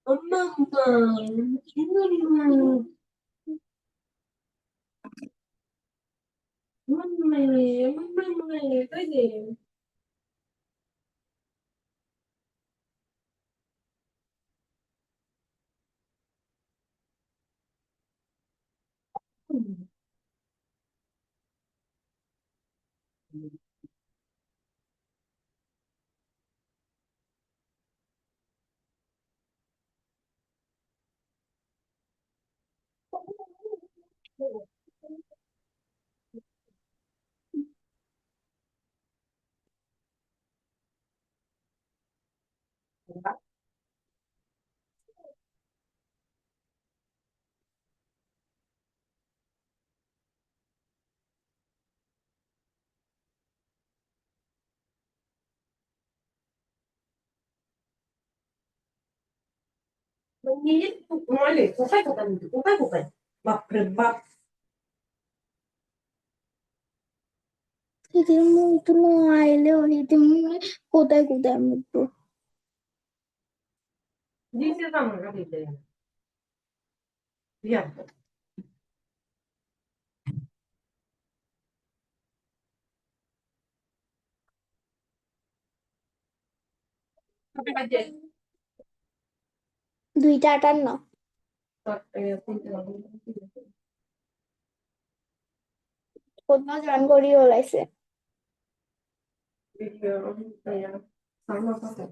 엄마, cái gì? Menggigit mulai bukan bab berbab এদের মতো না আইলেও এদের কোথায় কোথায় মতো dice kamu kan itu ya iya tapi aja 2:58 কোথাও জয়েন করিয়ে ওলাইছে video kayak sama pakai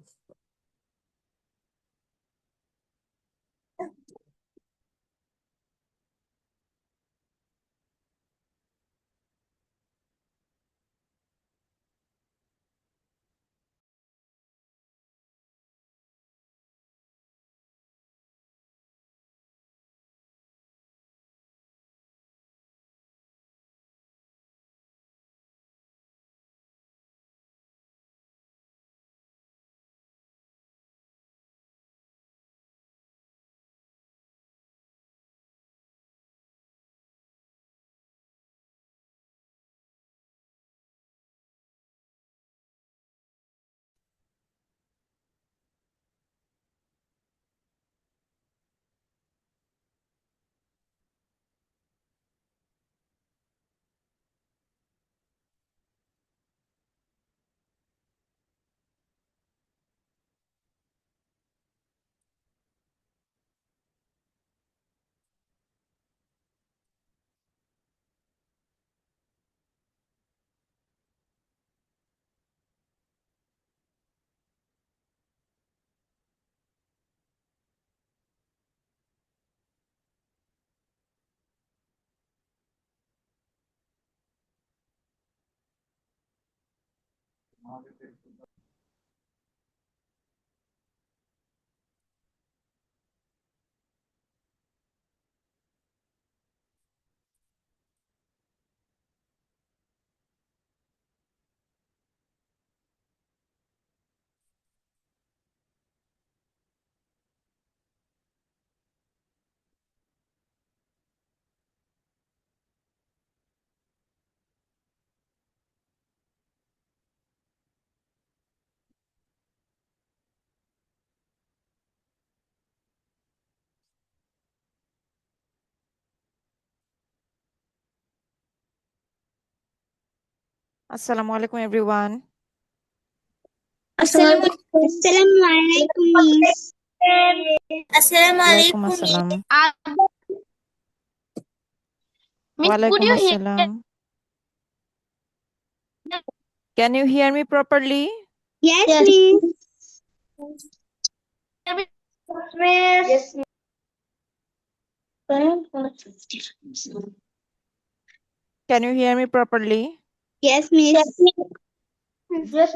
Assalamualaikum everyone. আসসালামু আলাইকুম মিস আসসালামু Walaikum আলাইকুম assalam. Miss, could Walaikum you hear assalam. Can you hear me properly? Yes, miss. Yes, Can you hear me properly? Yes, miss. Yes, miss.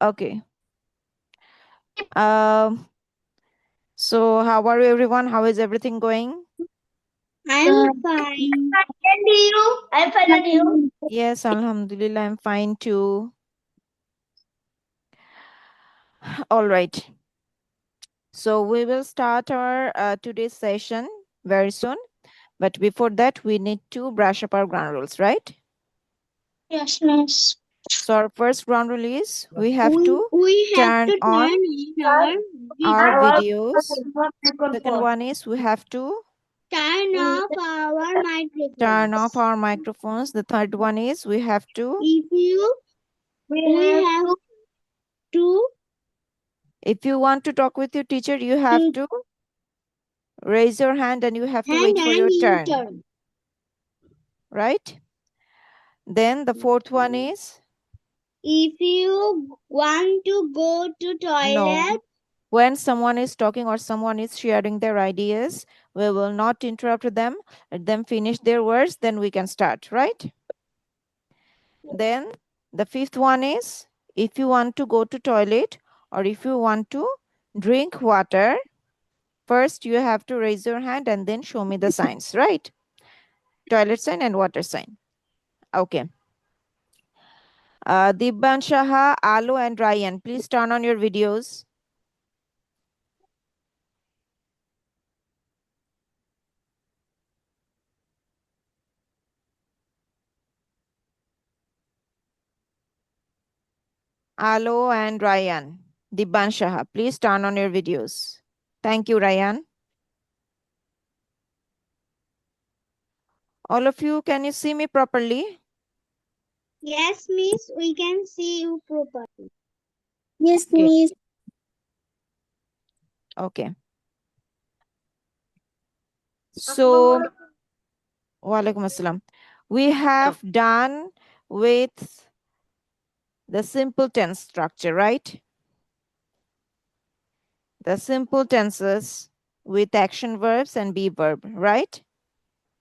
Okay. So how are you, everyone? How is everything going? I'm fine. And you? I'm fine, and you? Yes, Alhamdulillah, I'm fine too. All right. So we will start our today's session very soon. But before that, we need to brush up our ground rules, right? Yes, miss. So our first ground rule is we have to We have turn to on turn our our videos. Second one is we have to turn off our microphone. turn off our microphones. The third one is we have to We have to if you want to talk with your teacher, you have to raise your hand and you have to wait for your turn, right? Then the fourth one is If you want to go to toilet, no. When someone is talking or someone is sharing their ideas, we will not interrupt them. Let them finish their words, then we can start, right? Then the fifth one is if you want to go to toilet or if you want to drink water, first you have to raise your hand and then show me the signs, right? Toilet sign and water sign. Okay. Dibban Shaha, Alo and Ryan, please turn on your videos. Alo and Ryan. Dibban Shaha, please turn on your videos. Thank you, Ryan. All of you, can you see me properly? yes, miss, we can see you properly. Yes, Okay. miss. Okay. So, Walaikum Assalam. We have done with the simple tense structure, right? The simple tenses with action verbs and be verb, right?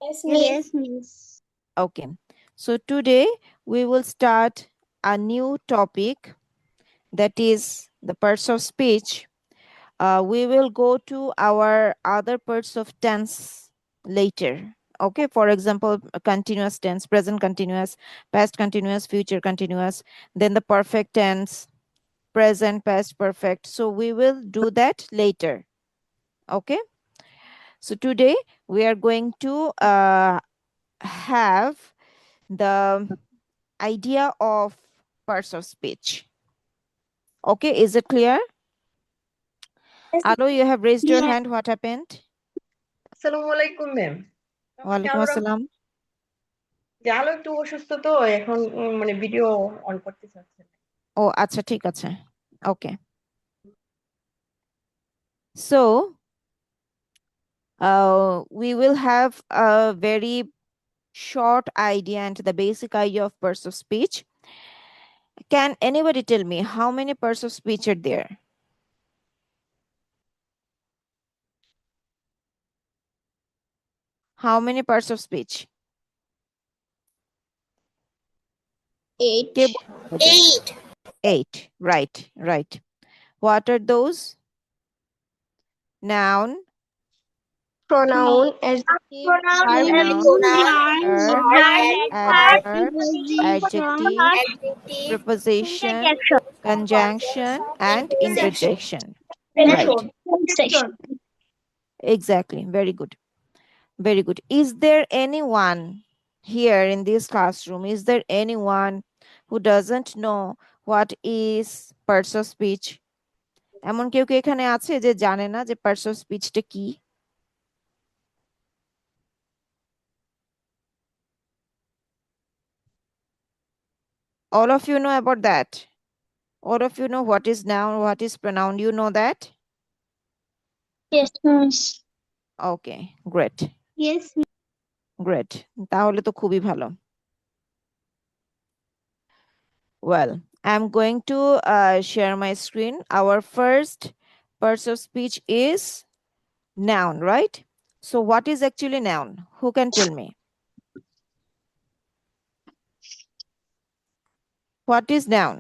Yes, miss. Yes, miss. Okay. So today we will start a new topic that is the parts of speech. We will go to our other parts of tense later. Okay, for example, continuous tense, present continuous, past continuous, future continuous, then the perfect tense, present, past, perfect. So we will do that later. Okay. So today we are going to have the idea of parts of speech. Okay, is it clear? Alo, you have raised your Yes. hand. What happened? আসসালামু আলাইকুম ma'am Walaikum assalam. আলো একটু অসুস্থ তো এখন মানে video on করতে চাচ্ছে না। Oh, acha, ঠিক আছে. Okay. So, we will have a very short idea and the basic idea of parts of speech. Can anybody tell me how many parts of speech are there? How many parts of speech? 8. কে বলবে? 8. Right. What are those? Noun, Pronoun, adverb, adjective, preposition, conjunction, and interjection. Right. Exactly. Very good. Very good. Is there anyone here in this classroom? Is there anyone who doesn't know what is parts of speech? এমন কেউ কি এখানে আছে যে জানে না যে parts of speech-টা কি? All of you know about that? All of you know what is noun, what is pronoun? You know that? Yes, miss. Okay, great. Yes, Great. তাহলে তো খুবই ভালো. Well, I'm going to share my screen. Our first parts of speech is noun, right? So what is actually noun? Who can tell me? What is noun?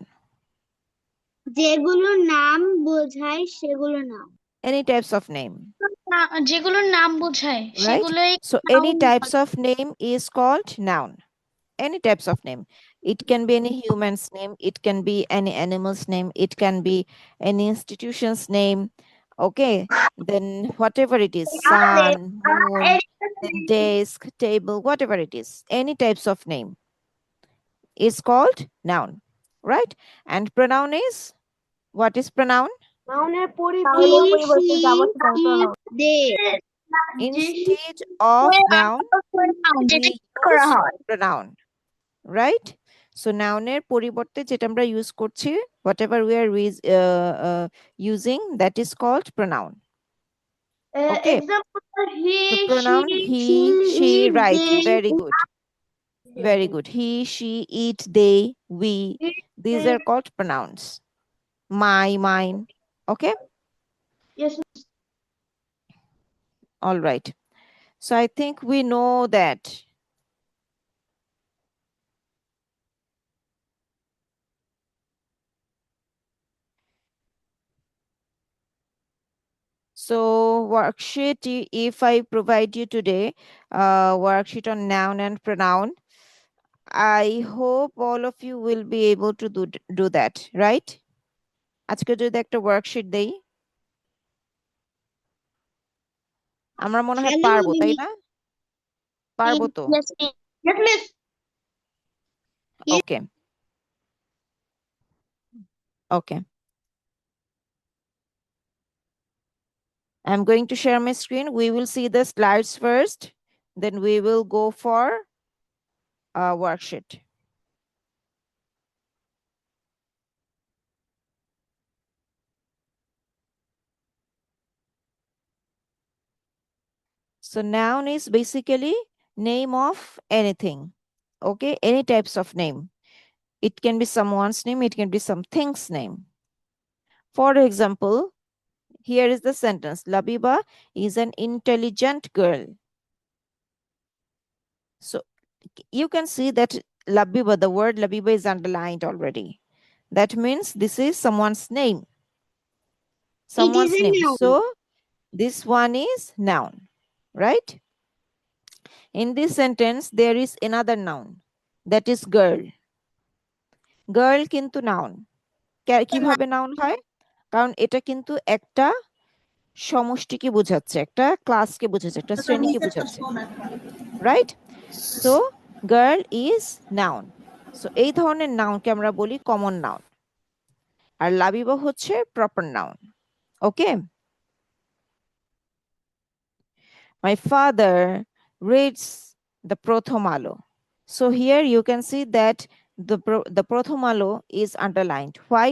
যেগুলো নাম বোঝায় সেগুলো নাম। Any types of name, যেগুলোর নাম বোঝায় right? সেগুলোই So any types of name is called noun. Any types of name. It can be any human's name, it can be any animal's name, it can be any institution's name. Okay, then whatever it is, sun, moon, then desk, table, whatever it is, any types of name is called noun, right? And pronoun is, what is pronoun? নাউনের He, she, it, they. Instead of noun, we use pronoun, right? So noun-এর পরিবর্তে যেটা আমরা use করছি, whatever we are using, that is called pronoun. Okay. Example, So pronoun he, she, it, right? they. Very good. Very good. He, she, it, they, we. These are called pronouns. My, mine. Okay. yes, All right. So I think we know that. So worksheet, if I provide you today, worksheet on noun and pronoun, I hope all of you will be able to do that, right? আজকে যদি একটা worksheet দেই, আমরা মনে হয় পারবো, তাই না? পারবো তো? yes, miss. Okay. Okay. I'm going to share my screen. We will see the slides first, then we will go for a worksheet. So noun is basically name of anything. Okay, any types of name. It can be someone's name, it can be something's name. For example, here is the sentence. Labiba is an intelligent girl. So you can see that Labiba, the word Labiba is underlined already. That means this is someone's name. Someone's a name. noun. So this one is noun, right? In this sentence, there is another noun, that is girl. Girl কিন্তু noun. কিভাবে noun হয়? কারণ এটা কিন্তু একটা সমষ্টিকে বোঝাচ্ছে, একটা ক্লাসকে বোঝাচ্ছে, একটা শ্রেণীকে বোঝাচ্ছে, right? So girl is noun. So এই ধরনের নাউনকে আমরা বলি কমন নাউন, আর লাবিবা হচ্ছে proper noun. Okay, my father reads the Prothom Alo. So here you can see that the Prothom আলো is underlined. Why?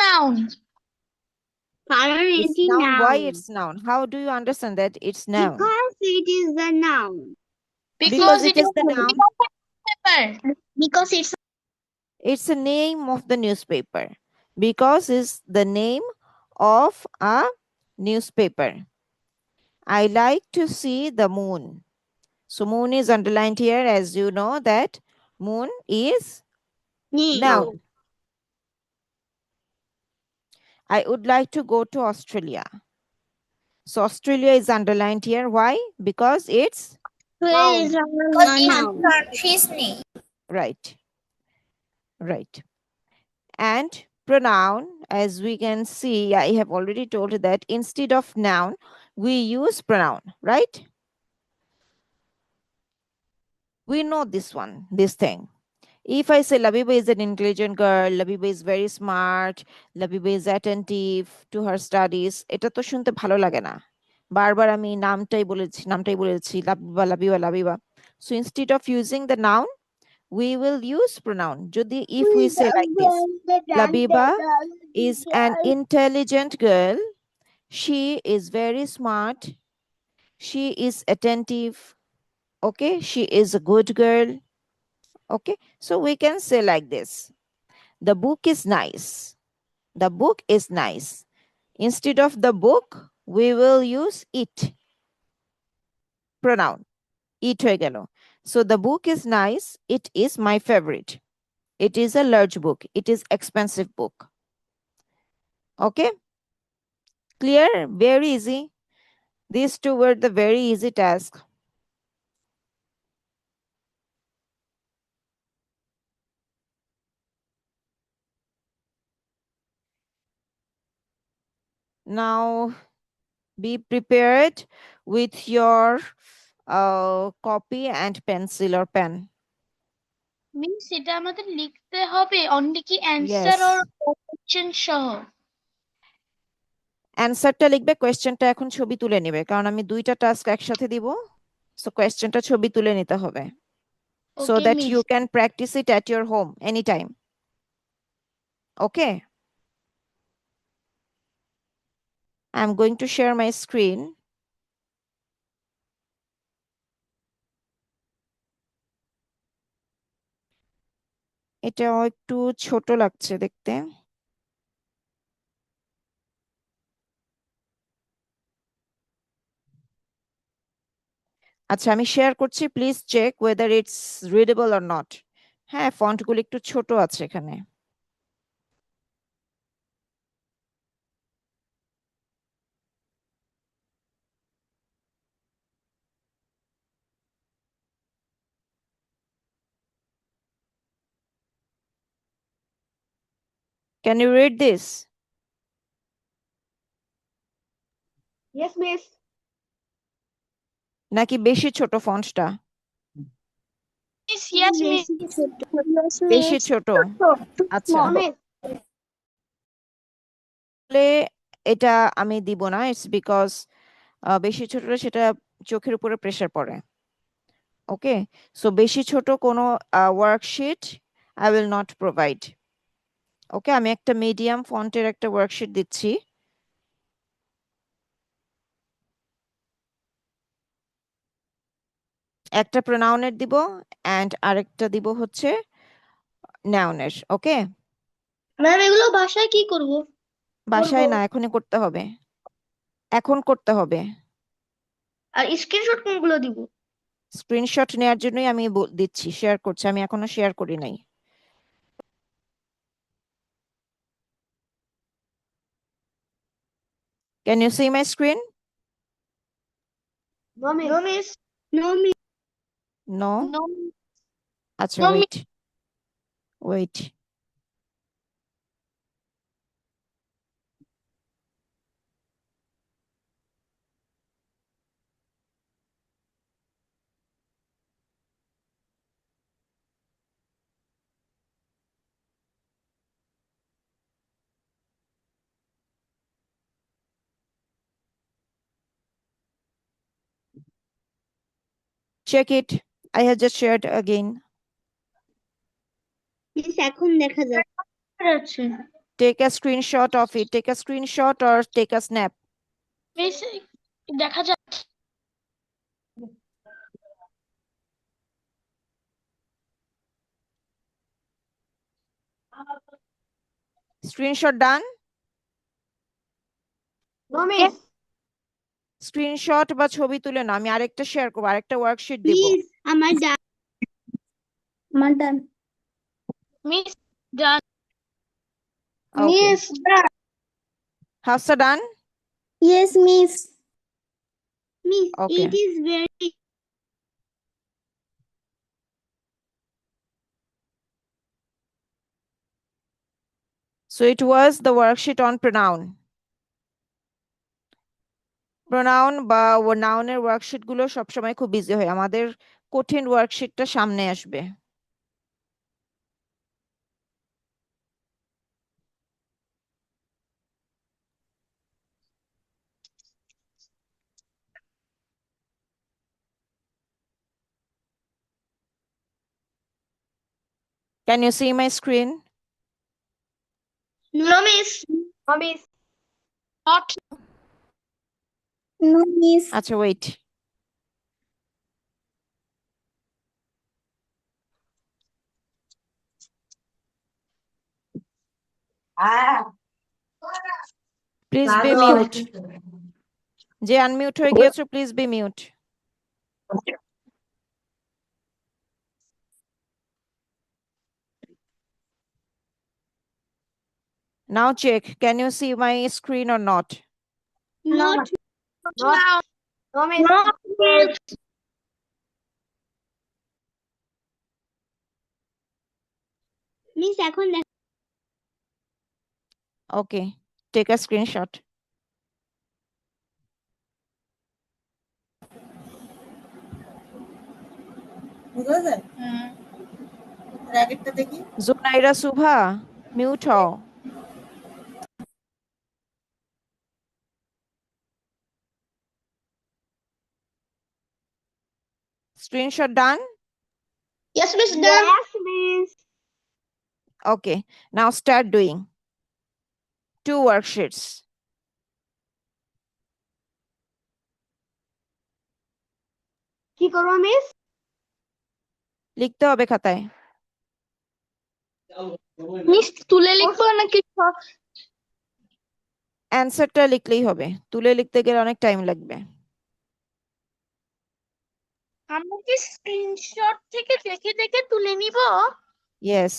Noun. It's noun. Why it's noun? How do you understand that it's noun? Because it is the noun. Because it is the noun. Because It's a name of the newspaper. Because it's the name of a newspaper. I like to see the moon. So moon is underlined here, as you know that moon is noun. I would like to go to Australia. So Australia is underlined here. Why? Because it's noun. right. Right. And pronoun, as we can see, I have already told you that instead of noun, we use pronoun, right? We know this one, this thing. If I say Labiba is an intelligent girl, Labiba is very smart, Labiba is attentive to her studies, এটা তো শুনতে ভালো লাগে না। বারবার আমি নামটাই বলেছি Labiba Labiba Labiba. So instead of using the noun, we will use pronoun. Jodi, if we say like this, Labiba is an intelligent girl, she is very smart, she is attentive, okay, she is a good girl. Okay, so we can say like this. The book is nice. The book is nice. Instead of the book, we will use it. Pronoun. It হয়ে গেল। So the book is nice. It is my favorite. It is a large book. It is expensive book. Okay? Clear? Very easy. These two were the very easy task. Now be prepared with your copy and pencil or pen. Miss এটা আমাদের লিখতে হবে only কি answer Yes. Or question সহ? অ্যান্সারটা লিখবে, কোয়েশ্চেনটা এখন ছবি তুলে নেবে, কারণ আমি দুইটা টাস্ক একসাথে দিব। সো কোয়েশ্চেনটা ছবি তুলে নিতে হবে, so okay that miss. you can practice it at your home anytime. Okay, I'm going to share my screen. এটাও একটু ছোট লাগছে দেখতে। আচ্ছা, আমি শেয়ার করছি, please check whether it's readable or not. হ্যাঁ, ফন্টগুলো একটু ছোট আছে এখানে। Can you read this? Yes, miss. নাকি বেশি ছোট ফন্টটা? Miss yes miss. বেশি ছোট? আচ্ছা, Miss. তাহলে এটা আমি দিব না। ইটস বিকজ বেশি ছোট হলে সেটা চোখের উপরে প্রেসার পড়ে। ওকে, সো বেশি ছোট কোনো worksheet I will not provide. Okay, আমি একটা মিডিয়াম ফন্টের একটা ওয়ার্কশিট দিচ্ছি। একটা প্রোনাউনের দিব অ্যান্ড আরেকটা দিব হচ্ছে নাউনের। ওকে, ম্যাম এগুলো বাসায় কি করব? বাসায় না, এখনই করতে হবে, এখন করতে হবে। আর স্ক্রিনশট কোনগুলো দিব? স্ক্রিনশট নেওয়ার জন্যই আমি দিচ্ছি, শেয়ার করছি, আমি এখনো শেয়ার করি নাই। Can you see my screen? No, miss. No miss. No, miss. No? No. আচ্ছা, No, wait. Check it. I have just shared again. Miss, এখন দেখা যাচ্ছে। যাচ্ছে। Take a screenshot of it. Take a screenshot or take a snap. Miss দেখা যাচ্ছে। Screenshot done? No, miss. Screenshot বা ছবি তুলে না, আমি আরেকটা শেয়ার করব, আরেকটা ওয়ার্কশিট দিব। Please, আমার ডান। Miss done. Okay. Miss done. Hafsa done? Yes, miss. Miss, Okay. it is very. So it was the worksheet on pronoun. Pronoun বা নাউনের ওয়ার্কশিট গুলো সবসময় খুব ইজি হয়, আমাদের কঠিন ওয়ার্কশিটটা সামনে আসবে। Can you see my screen? No miss. No, miss. Not. No, miss. আচ্ছা, ওয়েট। Please be mute. যে আনমিউট হয়ে গিয়েছো, please be mute. Now check. Can you see my screen or not? Not Now, No, miss. Miss এখন দেখ Okay. Take a screenshot. Zunaira Subha, mute হও। Screenshot done? yes, Miss done. yes miss Okay. Now start doing 2 worksheets. কি করব miss লিখতে হবে খাতায়। Miss তুলে লিখবো নাকি অ্যান্সারটা লিখলেই হবে। তুলে লিখতে গেলে অনেক টাইম লাগবে। আমরা কি স্ক্রিনশট থেকে দেখে দেখে তুলে নিব? Yes.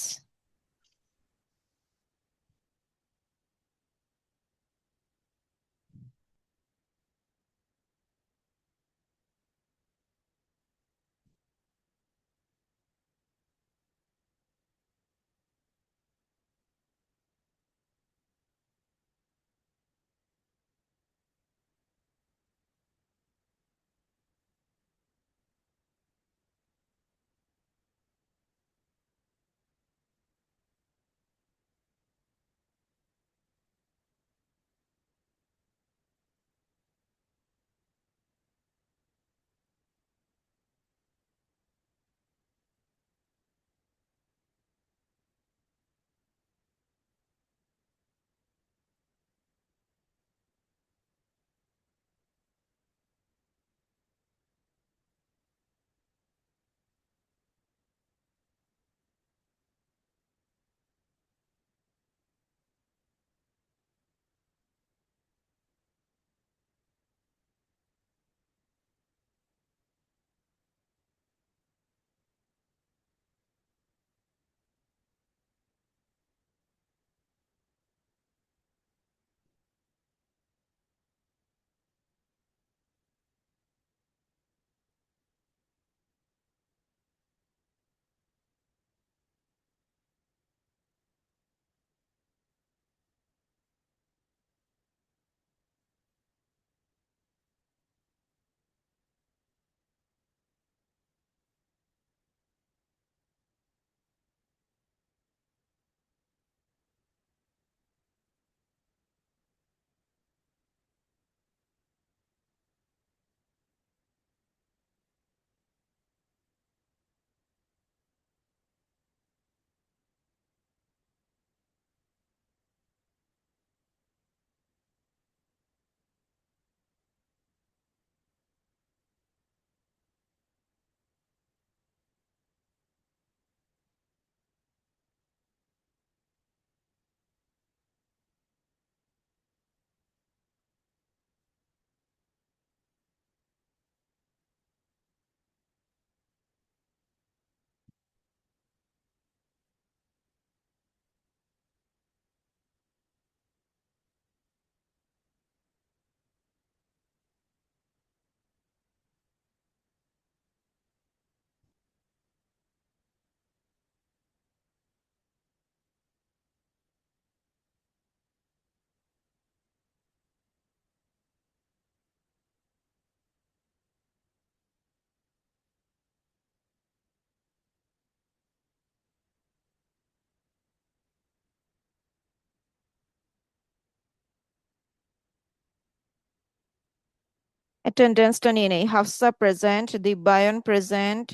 অ্যাটেন্ডেন্সটা নিয়ে নেই। Hafsa present, Dibyayan present,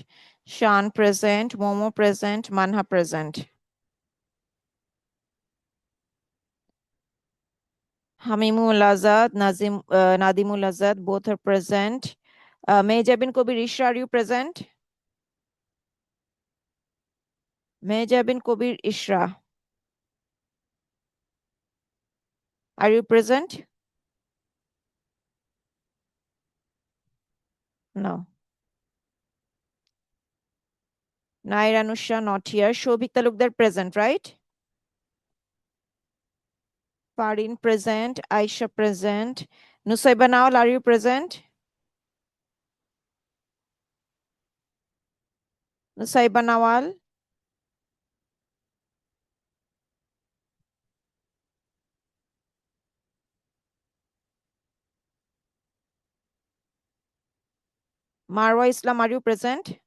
Shan present, Momo present, Manha present. Hamimul Azad, Nadimul Azad, both are present. Mejabin Kobir Isra, are you present? Mejabin Kobir Isra, are you present? No. Nair Anusha, not here. Shobhik Talukdar present, right? Farin present. Aisha present. Nusaiba Nawal, are you present? Nusaiba Nawal. Marwa Islam, are you present?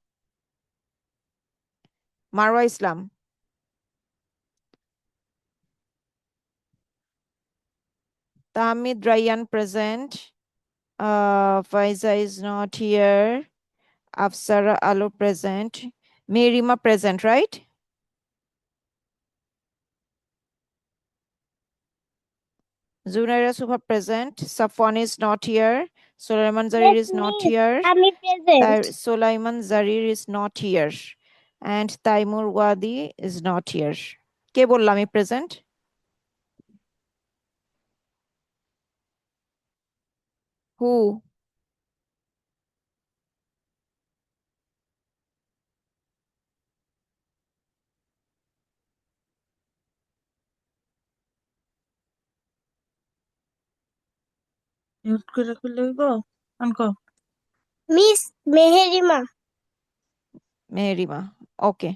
Marwa Islam. Tamid Rayyan present. Faiza is not here. Afsara Alo present. Merima present, right? Zunaira Subha present. Safwan is not here. Sulaiman Zarir is not here. আমি present. Sulaiman Zarir is not here. And Taimur Wadi is not here. কে বললাম আমি present? Who? Mute করে রাখলে হইব অনক Miss Meherima. Merima. Okay.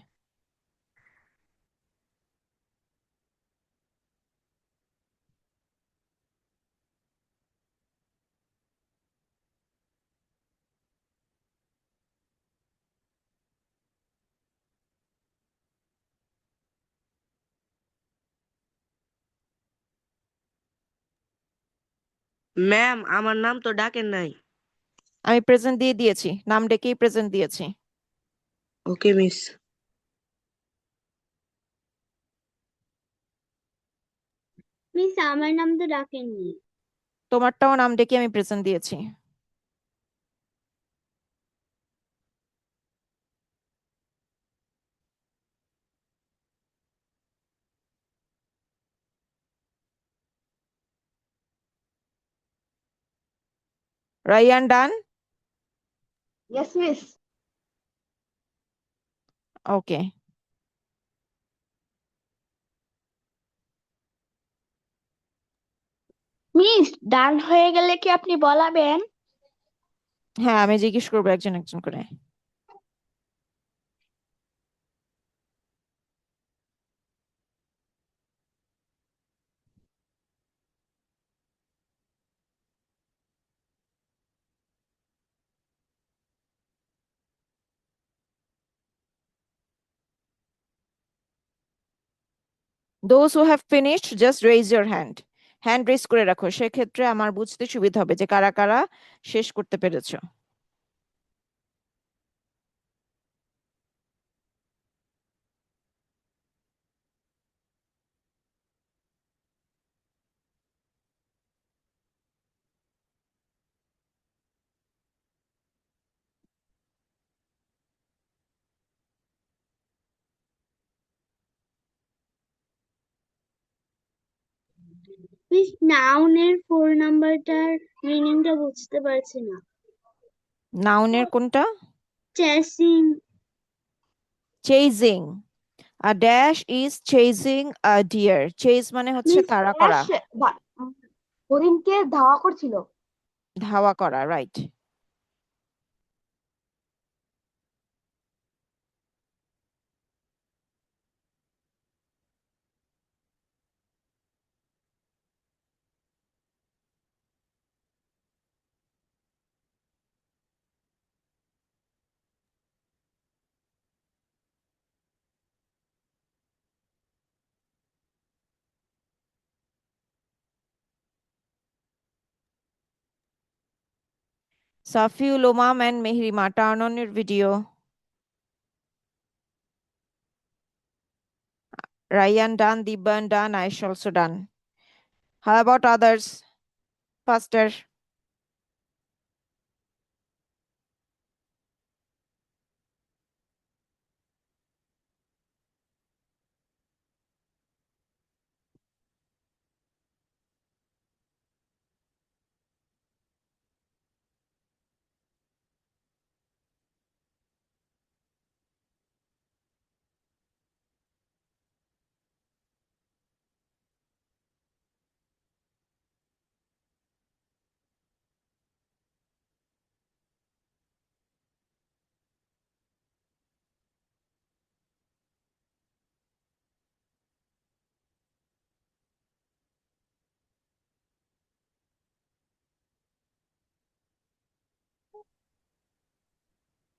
Ma'am আমার নাম তো ডাকেন নাই। আমি প্রেজেন্ট দিয়ে দিয়েছি, নাম ডেকেই প্রেজেন্ট দিয়েছি। ওকে মিস। মিস আমার নাম তো ডাকেননি। তোমারটাও নাম ডেকে আমি প্রেজেন্ট দিয়েছি। Ryan done? Yes, miss. Okay. Miss done হয়ে গেলে কি আপনি বলাবেন? হ্যাঁ, আমি জিজ্ঞেস করবো একজন একজন করে। Those who have finished, just raise your hand. Hand raise করে রাখো, সেক্ষেত্রে আমার বুঝতে সুবিধা হবে যে কারা কারা শেষ করতে পেরেছো। মিস নাউনের 4 নাম্বারটার মিনিংটা বুঝতে পারছি না। নাউনের কোনটা? Chasing. Chasing. A dash is chasing a deer. Chase মানে হচ্ছে Miss, তাড়া করা, হরিণকে ধাওয়া করছিল। ধাওয়া করা, right. Safiul Umam and Mehrima, turn on your video. Ryan done, Dibban done, Aisha also done. How about others? Faster.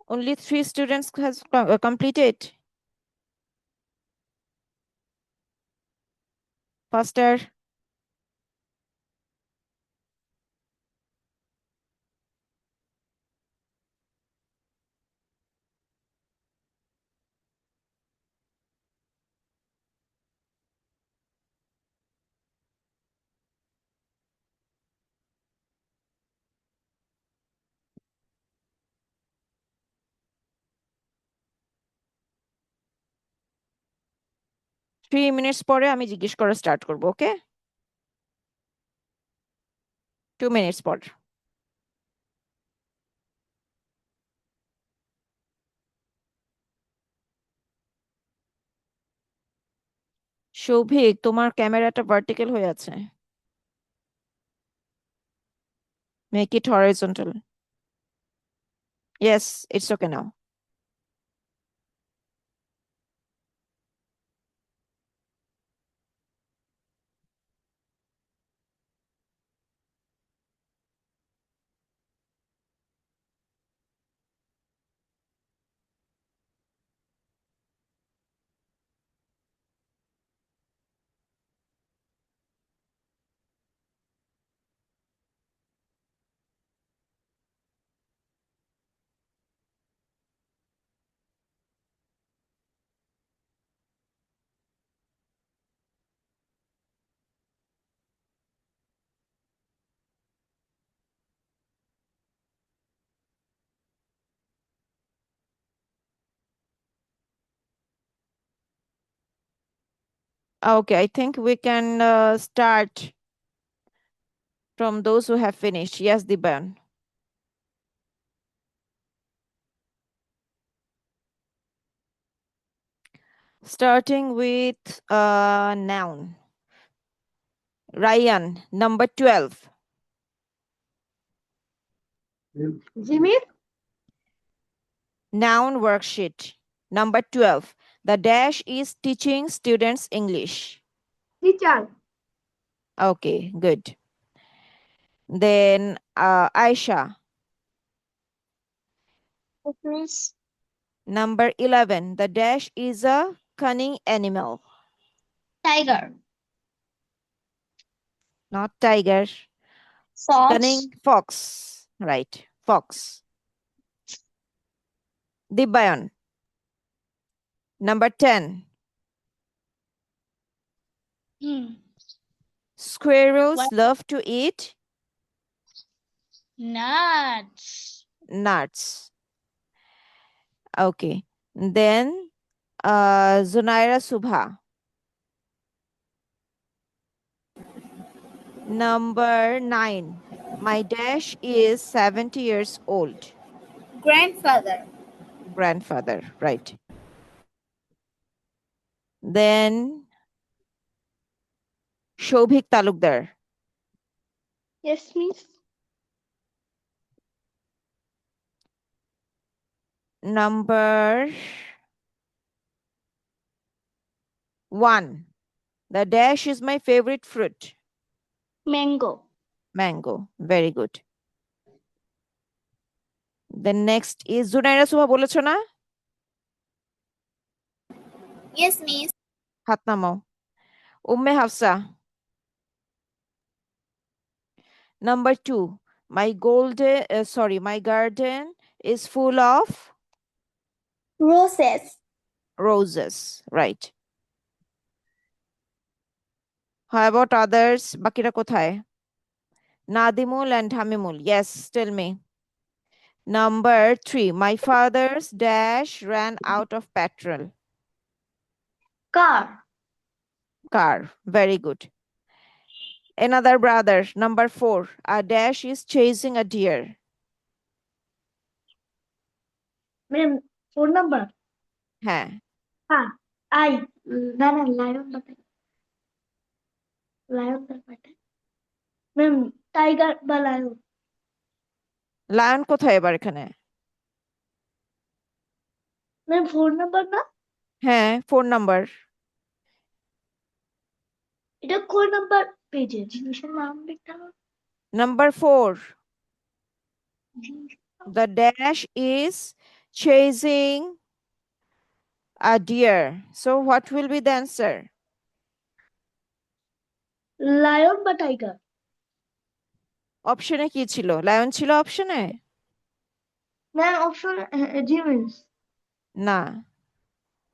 Only 3 students has completed. Faster. Three minutes পরে আমি জিজ্ঞেস করা স্টার্ট করব, ওকে? 2 minutes পর। সৌভিক, তোমার ক্যামেরাটা ভার্টিক্যাল হয়ে আছে। Make it horizontal. Yes, it's okay now. Okay, I think we can start from those who have finished. Yes, Diban. Starting with noun. Ryan, number 12. জিমির Noun worksheet. Number 12. The dash is teaching students English. Teacher Okay, good. Then Aisha, Yes, miss. number 11. The dash is a cunning animal. Tiger. Not tiger. Fox. Cunning fox. Right, fox. Dibayan, number 10. Squirrels What? love to eat Nuts. nuts. Okay. Then Zunaira Subha. Number 9. My dash is 70 years old. Grandfather. Grandfather, right. Then Shobhik Talukdar. Yes miss Number 1. The dash is my favorite fruit. Mango. Mango. Very good. The next is Zunaira Subha বলেছো না? Yes, miss. হাত নামাও। Umme Hafsa. Number 2. My garden is full of Roses. roses. Right. How about others? বাকিরা কোথায়? Nadimul and Hamimul. Yes, tell me. Number 3. My father's dash ran out of petrol. Car Car. Very good. Another brother. Number 4. A dash is chasing a deer. Ma'am phone number হ্যাঁ। হ্যাঁ I না না lion বাটাই lion বাটাই ma'am tiger বা lion lion কোথায় এবার এখানে? Ma'am phone number না হ্যাঁ, 4 নাম্বার। এটা কোন নাম্বার পেজে জিনিসের নাম লিখতে হবে Number 4. The dash is chasing a deer. So what will be the answer? Lion বা tiger? অপশনে কি ছিল? লায়ন ছিল অপশনে? না, option D means. না,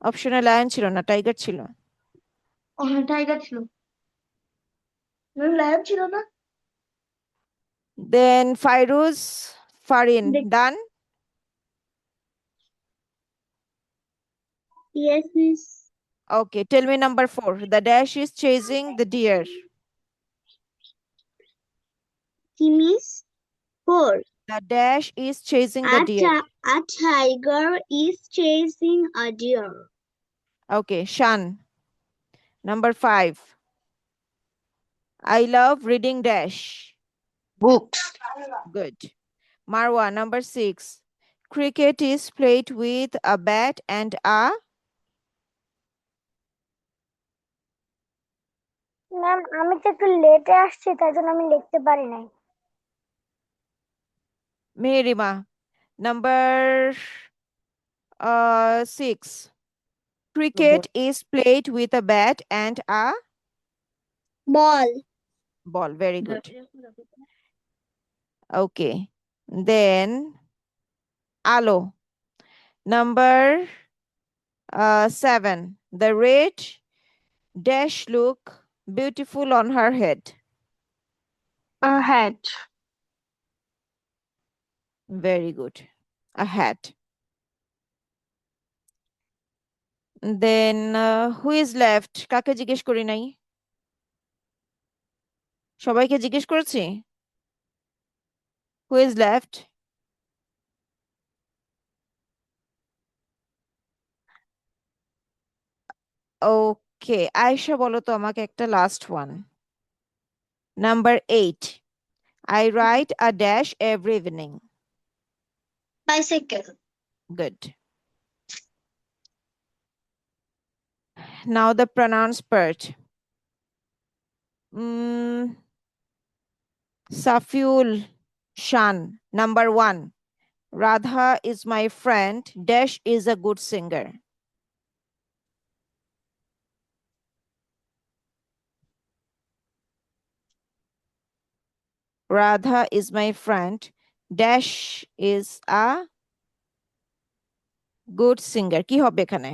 অপশনে লায়ন ছিল না, টাইগার ছিল। টাইগার ছিল। লায়ন ছিল না? Then Fairuz, Farin, done? Yes, miss. Okay, tell me number 4. The dash is chasing the deer. He means 4. The dash is chasing the deer. A tiger is chasing a deer. Okay, Shan. Number 5. I love reading dash. Books. Good. Marwa, number 6. Cricket is played with a bat and a ma'am, আমি তো একটু লেটে আসছি, তাই জন্য আমি লিখতে পারি নাই। Meherima. Number 6. Cricket is played with a bat and a ball. ball. Very good. Okay. Then Alo. Number 7. The red dash look beautiful on her head. A hat. Very good. A hat. Then who is left? কাকে জিজ্ঞেস করি নাই? সবাইকে জিজ্ঞেস করেছি? Who is left? Okay, Ayesha বলো তো আমাকে একটা last one. Number 8. I write a dash every evening. Bicycle. Good. Now the pronouns part. Safiul Shan. Number 1. Radha is my friend. Dash is a good singer. Radha is my friend. Dash is a good singer. কি হবে এখানে?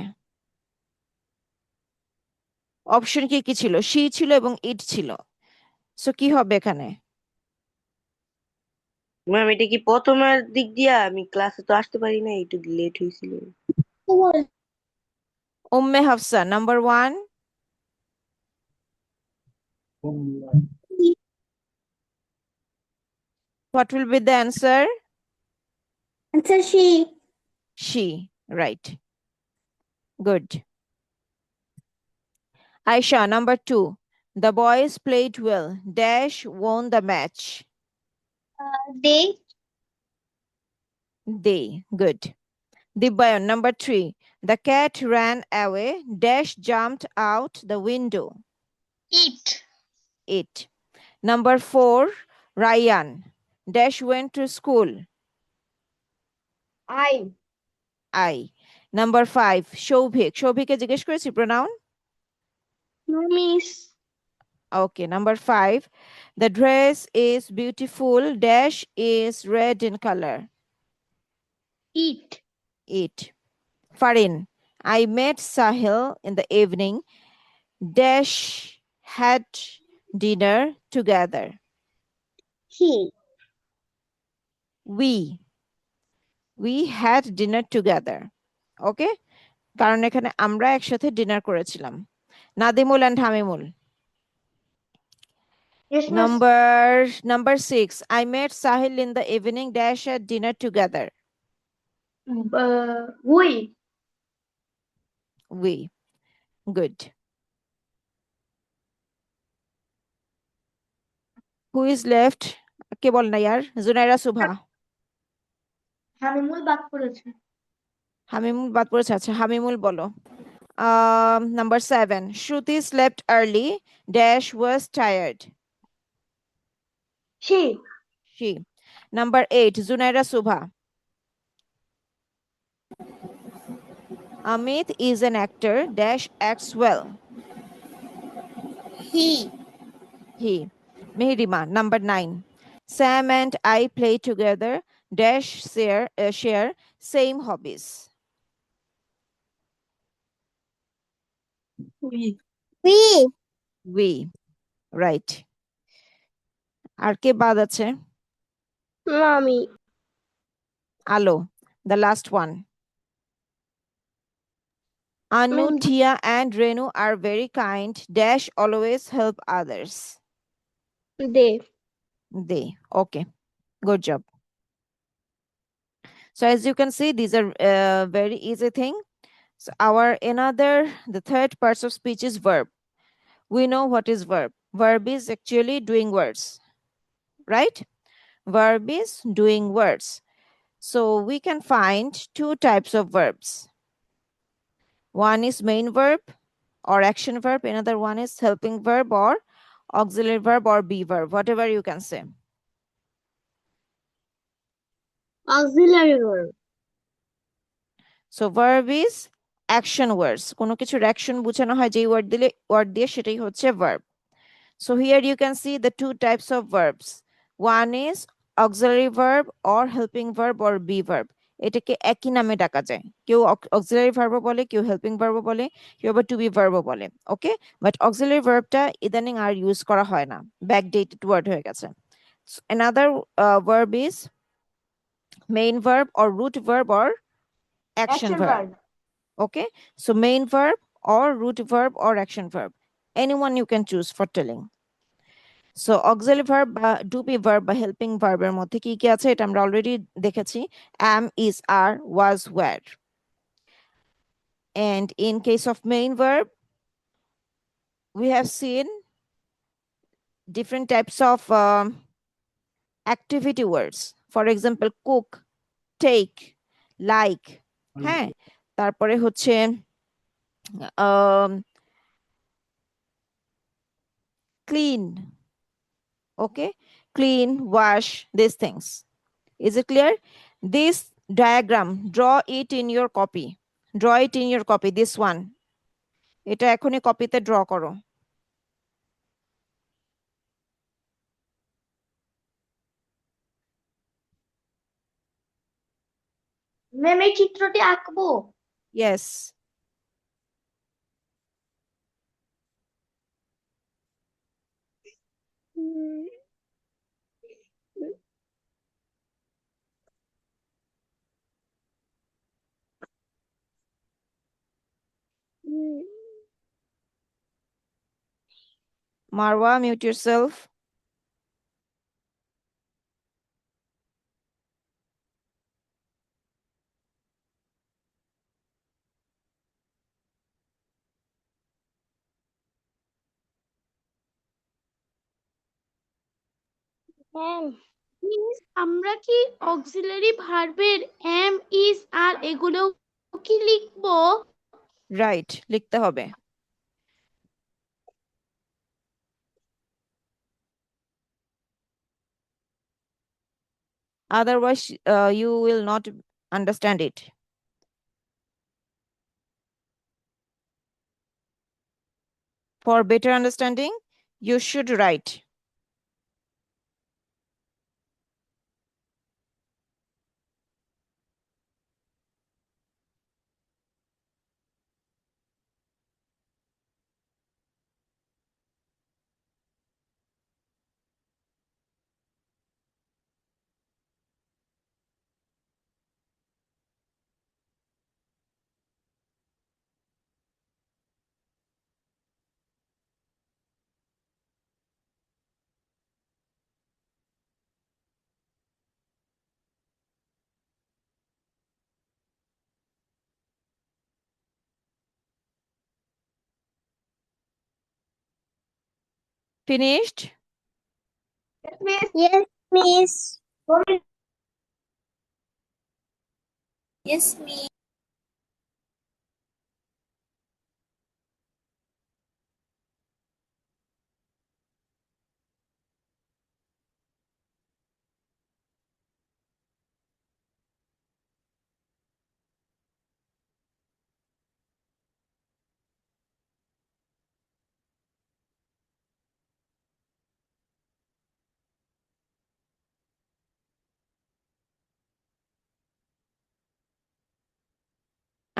Option কি কি ছিল? she ছিল এবং it ছিল। So কি হবে এখানে? ম্যাম এটা কি প্রথমের দিক দিয়া? আমি ক্লাসে তো আসতে পারি না, একটু লেট হয়েছিল। Umme Hafsa, number 1. What will be the answer? Answer she. She, right. Good. Aisha, number 2. The boys played well. Dash won the match. They. They, good. Dibbayan, number 3. The cat ran away. Dash jumped out the window. It. It. Number 4. Ryan. Dash went to school. I. Number 5. Shobhik. Shobhikকে জিজ্ঞেস করেছি pronoun? No, miss. Okay, number 5. The dress is beautiful. Dash is red in color. It. It. Farin. I met Sahil in the evening. Dash had dinner together. He. We had dinner together. Okay? কারণ এখানে আমরা একসাথে dinner করেছিলাম। Nadimul and হামিমুল. Yes, miss. Number 6. I met Sahil in the evening. Dash had dinner together. We. Good. Who is left? কে বল না यार? জুনাইরা সুভা। হামিমুল বাদ পড়েছে। হামিমুল বাদ পড়েছে, আচ্ছা হামিমুল বলো। Number 7. Shruti slept early. Dash was tired. She. She. Number 8. Zunaira Subha. Amit is an actor dash acts well. He. He. Mehirima, number 9. Sam and I play together dash share same hobbies. We. We. We. Right. আর কে বাদ আছে? আমি Alo, the last one. Anu, Tia, and Renu are very kind dash always help others. They. They. Okay. Good job. So as you can see, these are very easy thing. So the third part of speech is verb. We know what is verb. Verb is actually doing words, right? Verb is doing words. So we can find two types of verbs. One is main verb or action verb. Another one is helping verb or auxiliary verb or be verb, whatever you can say. Auxiliary verb. So verb is action words. কোনো কিছুর action বোঝানো হয় যেই word দিয়ে সেটাই হচ্ছে verb. So here you can see the two types of verbs. One is auxiliary verb or helping verb or be verb. এটাকে একই নামে ডাকা যায়। কেউ auxiliary verb বলে, কেউ helping verb বলে, কেউ আবার to be verb বলে। Okay? But auxiliary verbটা ইদানিং আর ইউজ করা হয় না। Backdated word হয়ে গেছে। Another verb is main verb or root verb or action verb. Okay? So main verb or root verb or action verb. Anyone you can choose for telling. So auxiliary verb বা do be verb বা helping verb এর মধ্যে কি কি আছে এটা আমরা already দেখেছি am is are was were. And in case of main verb we have seen different types of activity words. For example cook, take, like, হ্যাঁ তারপরে হচ্ছে clean, okay, clean, wash, these things. Is it clear? This diagram, draw it in your copy. Draw it in your copy, this one. এটা এখনই কপিতে draw করো। Ma'am এই চিত্রটি আঁকবো? Yes. Marwa, mute yourself. Miss আমরা কি অক্সিলারি ভার্বের am is আর এগুলো কি লিখবো? রাইট, লিখতে হবে। Otherwise you will not understand it. For better understanding you should write. Finished? Yes, miss. Yes, miss.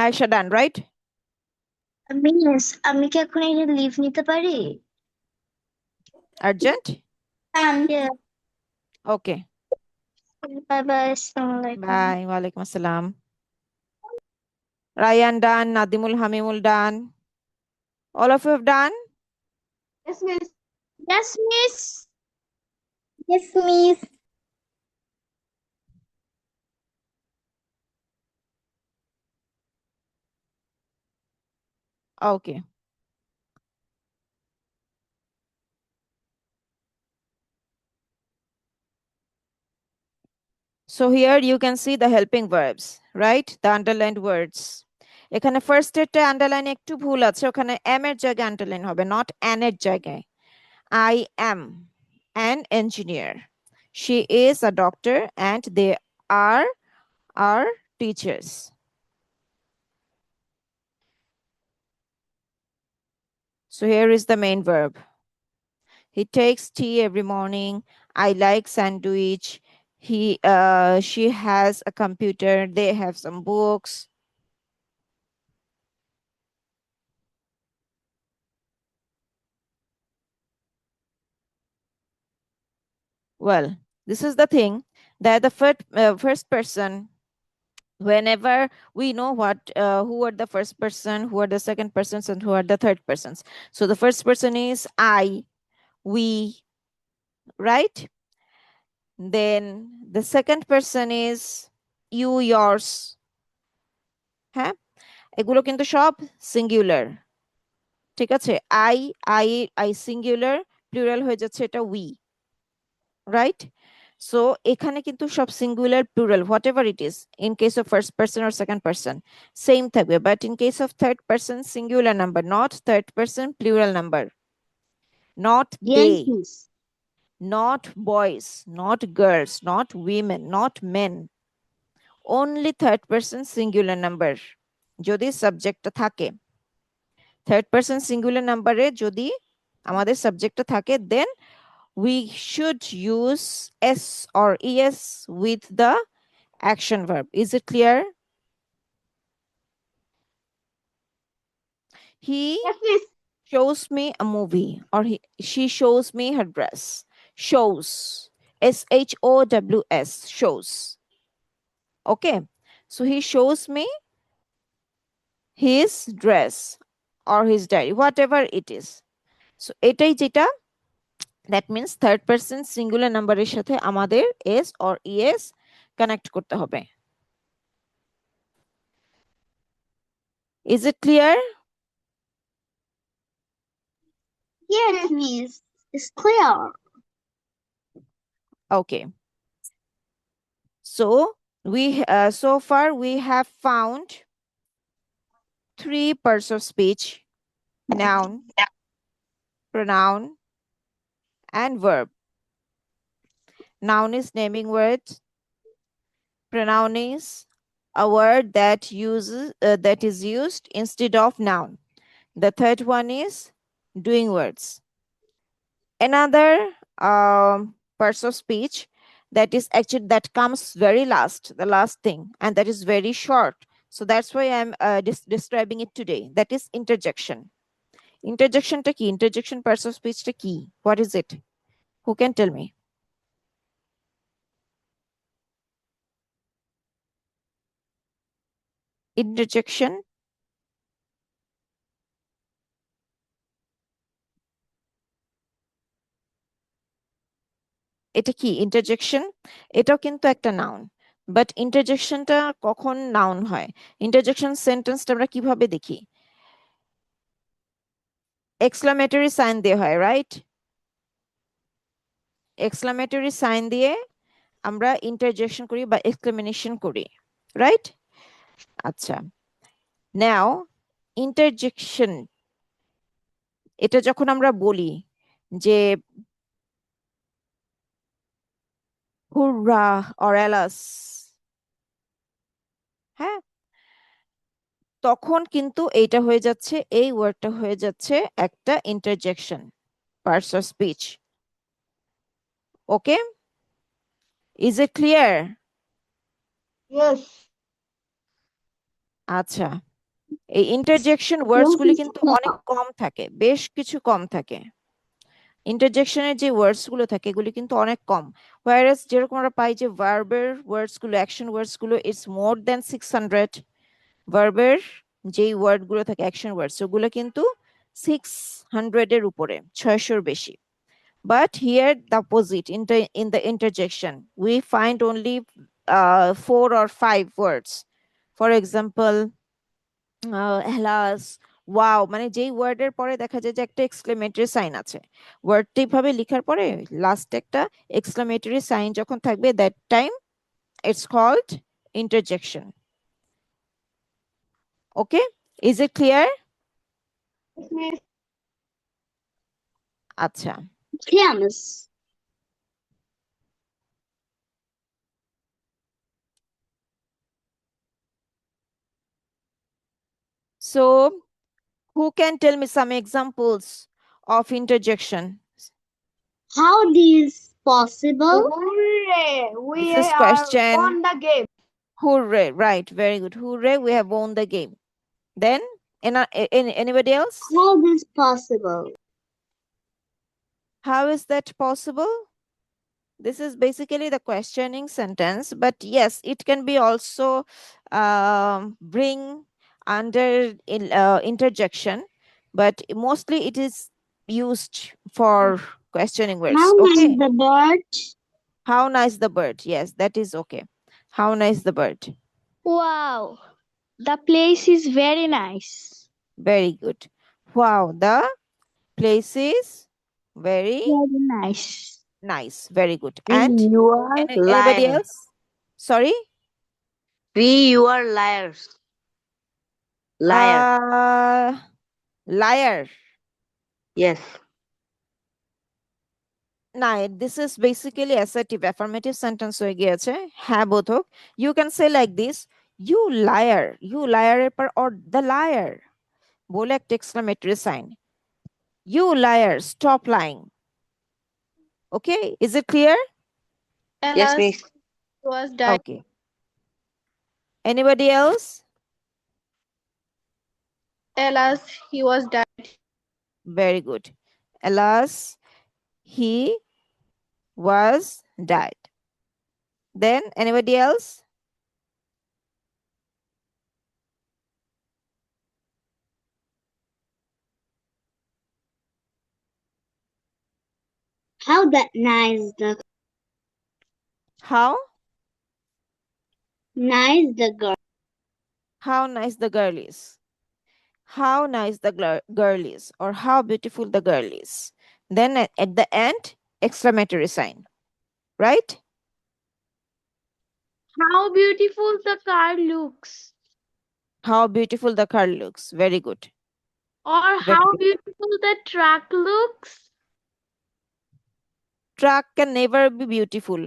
Aisha done, right? Miss আমি কি এখন এই লিভ নিতে পারি? Urgent? Yeah. Okay. Bye bye, আসসালামু আলাইকুম। Bye. Walaikum assalam. Ryan done. Nadimul Hamimul done. All of you have done? Yes, miss. Yes, miss. Yes, miss. Okay. So here you can see the helping verbs, right? The underlined words. এখানে first এরটা underline একটু ভুল আছে, ওখানে am এর জায়গায় underline হবে, not an এর জায়গায়। I am an engineer. She is a doctor and they are our teachers. So here is the main verb. He takes tea every morning. I like sandwich. She has a computer. They have some books. Well, this is the thing that the first person, whenever we know who are the first person, who are the second persons, and who are the third persons. So the first person is I, we, right? Then the second person is you, yours. হ্যাঁ, এগুলো কিন্তু সব singular, ঠিক আছে? I singular, plural হয়ে যাচ্ছে এটা we, right? So এখানে কিন্তু সব singular plural whatever it is in case of first person or second person same থাকবে, but in case of third person singular number, not third person plural number, not they, Yes, miss. not boys, not girls, not women, not men, only third person singular number যদি সাবজেক্টটা থাকে। Third person singular নাম্বারে যদি আমাদের সাবজেক্টটা থাকে, then we should use s or es with the action verb. Is it clear? He Yes, miss. shows me a movie, or she shows me her dress. Shows, shows, shows. Okay, so he shows me his dress or his diary, whatever it is. So এটাই যেটা, that means third person singular নাম্বারের সাথে আমাদের s or es connect করতে হবে। Is it clear? Yes, miss. It's clear. Okay. So so far we have found 3 parts of speech: noun, pronoun, and verb. Noun is naming word. Pronoun is a word that is used instead of noun. The third one is doing words. Another parts of speech that comes very last, the last thing, and that is very short. So that's why I'm describing it today. That is interjection. Interjection ta ki? Interjection parts of speech ta ki? What is it? Who can tell me? Interjection. এটা কি interjection? এটাও কিন্তু একটা noun, but ইন্টারজেকশনটা কখন noun হয়? Interjection সেন্টেন্সটা আমরা কিভাবে দেখি? এক্সক্লামেটরি সাইন দিয়ে হয়, রাইট? এক্সক্লামেটরি সাইন দিয়ে আমরা ইন্টারজেকশন করি বা এক্সক্লামেশন করি, রাইট? আচ্ছা, নাও ইন্টারজেকশন, এটা যখন আমরা বলি যে হুররা অর এলাস, হ্যাঁ, তখন কিন্তু এইটা হয়ে যাচ্ছে, এই ওয়ার্ডটা হয়ে যাচ্ছে একটা interjection parts of speech. Okay, is it clear? Yes. আচ্ছা, এই ইন্টারজেকশন ওয়ার্ডস গুলি কিন্তু অনেক কম থাকে, বেশ কিছু কম থাকে। ইন্টারজেকশনের যে ওয়ার্ডস গুলো থাকে এগুলি কিন্তু অনেক কম, হোয়ারাস যেরকম আমরা পাই যে ভার্বের ওয়ার্ডস গুলো, অ্যাকশন ওয়ার্ডস গুলো ইটস মোর দ্যান 600। ভার্বের যেই ওয়ার্ড গুলো থাকে অ্যাকশন ওয়ার্ডস ওগুলো কিন্তু 600 এর উপরে, 600-র বেশি। But here the opposite, in the interjection, we find only 4 or 5 words. For example, Hellas, wow, মানে যেই ওয়ার্ডের পরে দেখা যায় যে একটা এক্সক্লেমেটরি সাইন আছে, ওয়ার্ডটি ভাবে লেখার পরে লাস্টে একটা এক্সক্লেমেটরি সাইন যখন থাকবে, that time it's called interjection. Okay, is it clear? আচ্ছা, Yeah, miss. so who can tell me some examples of interjection? How this possible? Hooray! We This is are question. won the game. Hooray, right, very good. Hooray, we have won the game. Then, anybody else? How this possible? How is that possible? This is basically the questioning sentence, but yes, it can be also bring under interjection, but mostly it is used for questioning words. How nice Okay. the bird? How nice the bird. Yes, that is okay. How nice the bird. Wow, the place is very nice. Very good. Wow, the place is very Very nice. nice. Very good. And You are anybody liar. else? Sorry? You are liars. Liar. Liar. Yes. না, this is basically assertive, affirmative sentence হয়ে গিয়েছে, হ্যাঁ বোধক। You can say like this, you liar, you liar এর পর or the liar বলে একটা exclamatory sign, you liar, stop lying. Okay, is it clear? Yes, miss. Was died. Okay. Anybody else? Alas, he was died. Very good. Alas, he was died. Then anybody else? How that nice the How girl. how nice the girl is. How nice the girl is, or how beautiful the girl is. Then at the end, exclamatory sign, right? How beautiful the car looks. How beautiful the car looks. Very good. Or Very how good. beautiful the truck looks. Truck can never be beautiful.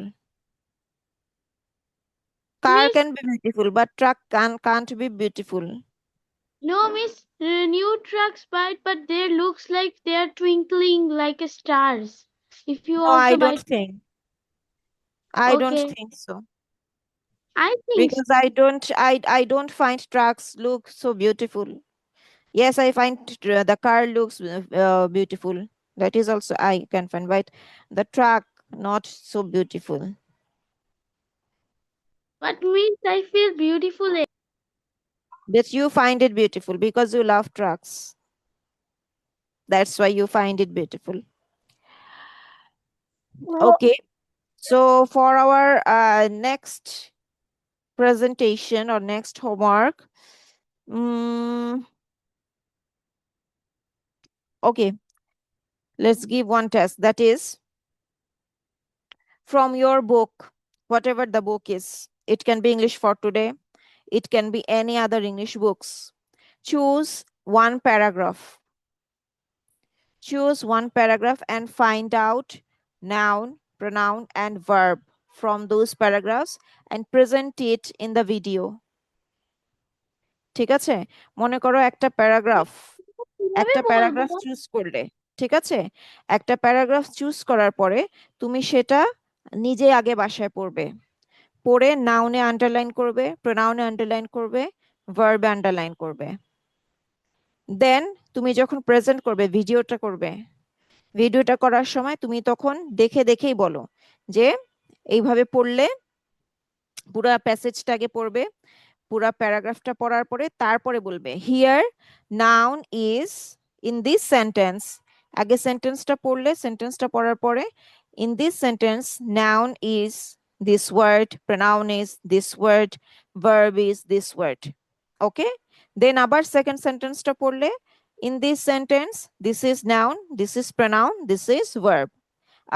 Car Miss, can be beautiful, but truck can't be beautiful. no, miss, new trucks, but they looks like they are twinkling like stars. If you No, I also buy, don't think. I don't okay, think so. I think Because I don't find trucks look so beautiful. Yes, I find the car looks beautiful. That is also I can find, but the truck not so beautiful. But miss, I feel beautiful. But you find it beautiful because you love trucks. That's why you find it beautiful. Okay. So for our next presentation or next homework, okay, let's give one test. That is from your book, whatever the book is. It can be English for today. It can be any other English books. Choose one paragraph. Choose one paragraph and find out noun, pronoun, and verb from those paragraphs and present it in the video. ঠিক আছে, মনে করো একটা paragraph choose করলে, ঠিক আছে, একটা paragraph choose করার পরে তুমি সেটা নিজে আগে বাসায় পড়বে, পড়ে নাউনে আন্ডারলাইন করবে, প্রোনাউনে আন্ডারলাইন করবে, ভার্বে আন্ডারলাইন করবে। দেন তুমি যখন প্রেজেন্ট করবে, ভিডিওটা করার সময় তুমি তখন দেখেই বলো যে এইভাবে পড়লে পুরা প্যাসেজটা আগে পড়বে, পুরা প্যারাগ্রাফটা পড়ার পরে তারপরে বলবে here noun is in this sentence. আগে সেন্টেন্সটা পড়লে, সেন্টেন্সটা পড়ার পরে in this sentence noun is this word, pronoun is this word, verb is this word. Okay, then আবার সেকেন্ড সেন্টেন্সটা পড়লে in this sentence this is noun, this is pronoun, this is verb.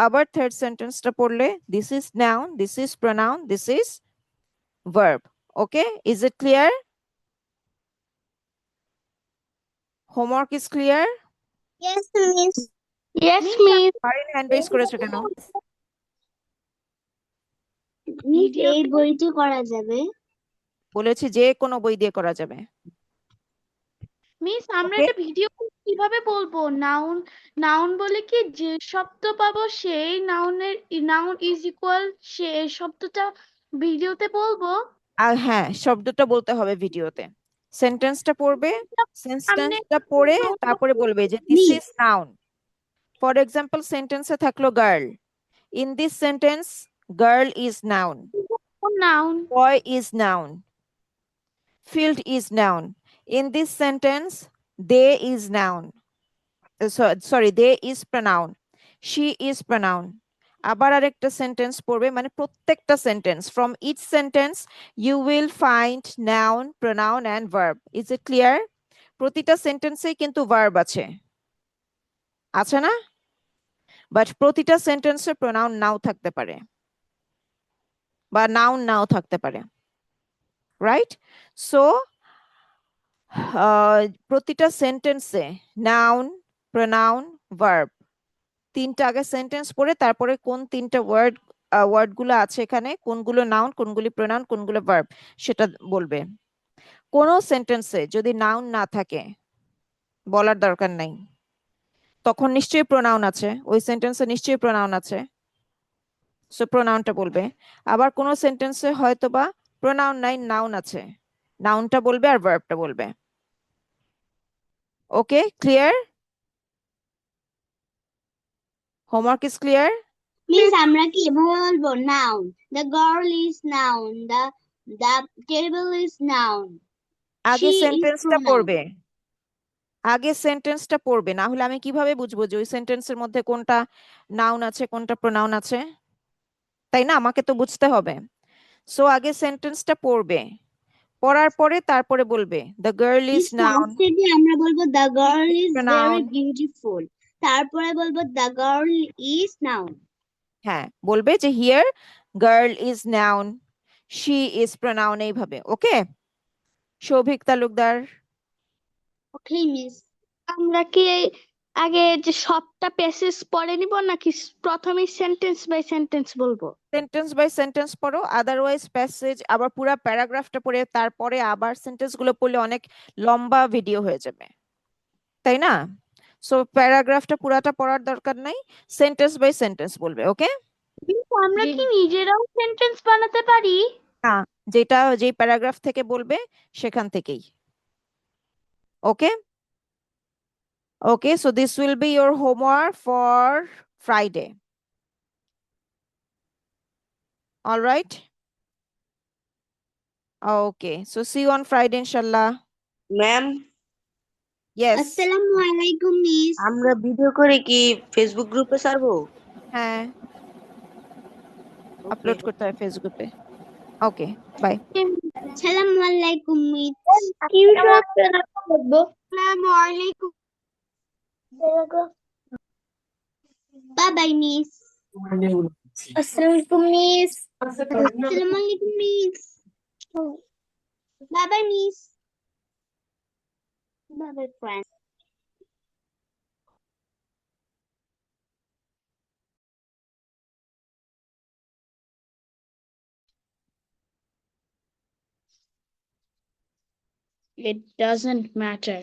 আবার থার্ড সেন্টেন্সটা পড়লে this is noun, this is pronoun, this is verb. Okay, is it clear? Homework is clear? Yes, miss. Yes, miss. Farin hand raise করেছো কেন? Miss এই বইটি করা যাবে? বলেছি যে কোনো বই দিয়ে করা যাবে। মিস আমরা Okay. একটা ভিডিও কিভাবে বলবো? নাউন বলে কি যে শব্দ পাবো সেই নাউন ইজ ইকুয়াল সে শব্দটা ভিডিওতে বলবো? আর হ্যাঁ, শব্দটা বলতে হবে ভিডিওতে। সেন্টেন্সটা পড়বে, সামনে সেন্টেন্সটা পড়ে তারপরে বলবে যে this Miss. Is noun. For example সেন্টেন্সে থাকলো girl. In this sentence girl is noun, noun boy is noun, field is noun. In this sentence, they is noun. Sorry, they is pronoun. She is pronoun. আবার আরেকটা sentence পড়বে, মানে প্রত্যেকটা sentence, from each sentence you will find noun, pronoun and verb. Is it clear? প্রতিটা সেন্টেন্সেই কিন্তু verb আছে না? But প্রতিটা সেন্টেন্সে pronoun নাও থাকতে পারে বা noun নাও থাকতে পারে, রাইট? সো প্রতিটা সেন্টেন্সে নাউন, প্রোনাউন, ভার্ব, তিনটা আগে সেন্টেন্স পড়ে তারপরে কোন তিনটা ওয়ার্ডগুলো আছে এখানে, কোনগুলো নাউন, কোনগুলি প্রোনাউন, কোনগুলো ভার্ব সেটা বলবে। কোন সেন্টেন্সে যদি নাউন না থাকে বলার দরকার নাই, তখন নিশ্চয়ই প্রোনাউন আছে, ওই সেন্টেন্সে নিশ্চয়ই প্রোনাউন আছে, সো প্রোনাউনটা বলবে। আবার কোন সেন্টেন্সে হয়তোবা প্রোনাউন নাই, নাউন আছে, নাউনটা বলবে আর ভার্বটা বলবে। Okay, clear? Homework is clear? Miss আমরা কি এভাবে বলবো? Noun, the girl is noun, the table is noun, আগে she is সেন্টেন্সটা pronoun. পড়বে, আগে সেন্টেন্সটা পড়বে, না হলে আমি কিভাবে বুঝবো যে ওই সেন্টেন্সের মধ্যে কোনটা নাউন আছে কোনটা প্রোনাউন আছে? তাই না, আমাকে তো বুঝতে হবে। সো আগে সেন্টেন্সটা পড়বে, পড়ার পরে তারপরে বলবে the girl is Miss noun, ফার্স্টে যে আমরা বলবো the girl is pronoun. Very beautiful, তারপরে বলবো দ্য গার্ল ইজ নাউন। হ্যাঁ, বলবে যে here girl is noun, she is pronoun, এইভাবে। Okay, Souvik Talukdar. Okay miss. আমরা কি আগে যে সবটা প্যাসেজ পড়ে নিব নাকি প্রথমে সেন্টেন্স বাই সেন্টেন্স বলবো? সেন্টেন্স বাই সেন্টেন্স পড়ো, আদারওয়াইজ প্যাসেজ আবার পুরো প্যারাগ্রাফটা পড়ে তারপরে আবার সেন্টেন্স গুলো পড়লে অনেক লম্বা ভিডিও হয়ে যাবে, তাই না? সো প্যারাগ্রাফটা পুরাটা পড়ার দরকার নাই, সেন্টেন্স বাই সেন্টেন্স বলবে। ওকে, আমরা কি নিজেরাও সেন্টেন্স বানাতে পারি? না, যেই প্যারাগ্রাফ থেকে বলবে সেখান থেকেই। Okay, okay, so this will be your homework for Friday. All right. Okay, so see you on Friday, inshallah. Ma'am, Yes. আসসালামু আলাইকুম মিস। আমরা ভিডিও করে কি ফেসবুক গ্রুপে ছাড়বো? হ্যাঁ, আপলোড করতে হয় ফেসবুকে। ওকে, বাই। আসসালামু আলাইকুম মিস। আসসালামু আলাইকুম। Bye bye miss. আসসালামু আলাইকুম মিস। আসসালামু আলাইকুম miss. Bye bye miss. Bye bye friend. It doesn't matter.